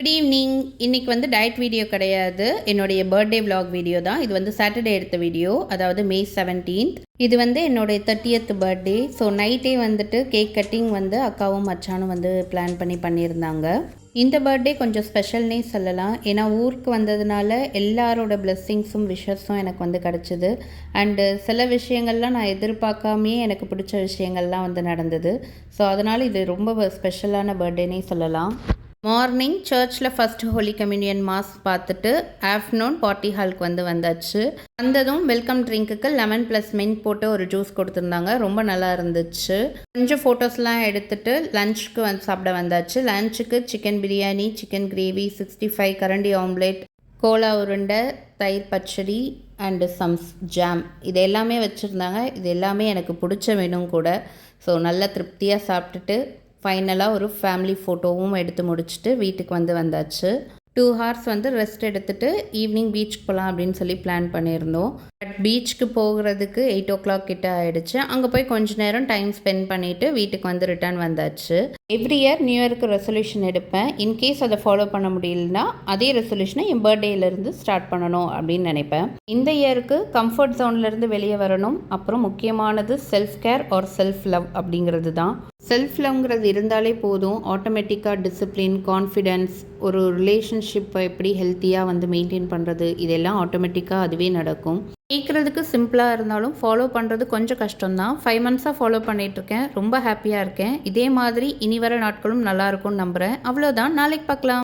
Good evening. இன்றைக்கி வந்து diet video கிடையாது, என்னுடைய பர்த்டே vlog வீடியோ தான். இது வந்து சாட்டர்டே எடுத்த வீடியோ, அதாவது May 17th. இது வந்து என்னுடைய 30th பர்த்டே. ஸோ நைட்டே வந்துட்டு கேக் கட்டிங் வந்து அக்காவும் மச்சானும் வந்து பிளான் பண்ணியிருந்தாங்க. இந்த பர்த்டே கொஞ்சம் ஸ்பெஷல்னே சொல்லலாம். ஏன்னா ஊருக்கு வந்ததுனால எல்லாரோட பிளெஸ்ஸிங்ஸும் விஷஸும் எனக்கு வந்து கிடச்சிது. அண்டு சில விஷயங்கள்லாம் நான் எதிர்பார்க்காமையே எனக்கு பிடிச்ச விஷயங்கள்லாம் வந்து நடந்தது. ஸோ அதனால் இது ரொம்ப ஸ்பெஷலான பர்த்டேனே சொல்லலாம். மார்னிங் சர்ச்சில் ஃபஸ்ட் ஹோலி கம்யூனியன் மாஸ் பார்த்துட்டு ஆஃப்டர்நூன் பார்ட்டி ஹாலுக்கு வந்தாச்சு. வந்ததும் வெல்கம் ட்ரிங்க்குக்கு லெமன் ப்ளஸ் மின்ட் போட்டு ஒரு ஜூஸ் கொடுத்துருந்தாங்க. ரொம்ப நல்லா இருந்துச்சு. கொஞ்சம் ஃபோட்டோஸ்லாம் எடுத்துகிட்டு லஞ்சுக்கு வந்து சாப்பிட வந்தாச்சு. லஞ்சுக்கு சிக்கன் பிரியாணி, சிக்கன் கிரேவி, 65 கரண்டி ஆம்லேட், கோலா உருண்டை, தயிர் பச்சடி அண்டு சம்ஸ் ஜாம், இது எல்லாமே வச்சுருந்தாங்க. இது எல்லாமே எனக்கு பிடிச்ச மெனு கூட. ஸோ நல்லா திருப்தியாக சாப்பிட்டுட்டு ஃபைனலாக ஒரு ஃபேமிலி ஃபோட்டோவும் எடுத்து முடிச்சுட்டு வீட்டுக்கு வந்தாச்சு. 2 ஹார்ஸ் வந்து ரெஸ்ட் எடுத்துகிட்டு ஈவினிங் பீச்சுக்கு போகலாம் அப்படின்னு சொல்லி பிளான் பண்ணியிருந்தோம். பட் பீச்சுக்கு போகிறதுக்கு 8 o'clock கிட்ட ஆகிடுச்சு. அங்கே போய் கொஞ்ச நேரம் டைம் ஸ்பெண்ட் பண்ணிவிட்டு வீட்டுக்கு வந்து ரிட்டர்ன் வந்தாச்சு. எவ்ரி இயர் நியூ இயருக்கு ரெசல்யூஷன் எடுப்பேன். இன்கேஸ் அதை ஃபாலோ பண்ண முடியலனா அதே ரெசல்யூஷனை என் பர்த்டேலேருந்து ஸ்டார்ட் பண்ணணும் அப்படின்னு நினைப்பேன். இந்த இயருக்கு கம்ஃபர்ட் ஜோன்லேருந்து வெளியே வரணும். அப்புறம் முக்கியமானது self care or self love அப்படிங்கிறது தான். செல்ஃப் லவ்ங்கிறது இருந்தாலே போதும், ஆட்டோமேட்டிக்காக டிசிப்ளின், கான்ஃபிடென்ஸ், ஒரு ரிலேஷன்ஷிப்பை எப்படி ஹெல்த்தியாக வந்து மெயின்டைன் பண்ணுறது, இதெல்லாம் ஆட்டோமேட்டிக்காக அதுவே நடக்கும். கேட்குறதுக்கு சிம்பிளாக இருந்தாலும் ஃபாலோ பண்ணுறது கொஞ்சம் கஷ்டம்தான். 5 months ஃபாலோ பண்ணிகிட்ருக்கேன். ரொம்ப ஹாப்பியாக இருக்கேன். இதே மாதிரி இனி வர நாட்களும் நல்லாயிருக்கும்னு நம்புகிறேன். அவ்வளோதான். நாளைக்கு பார்க்கலாம்.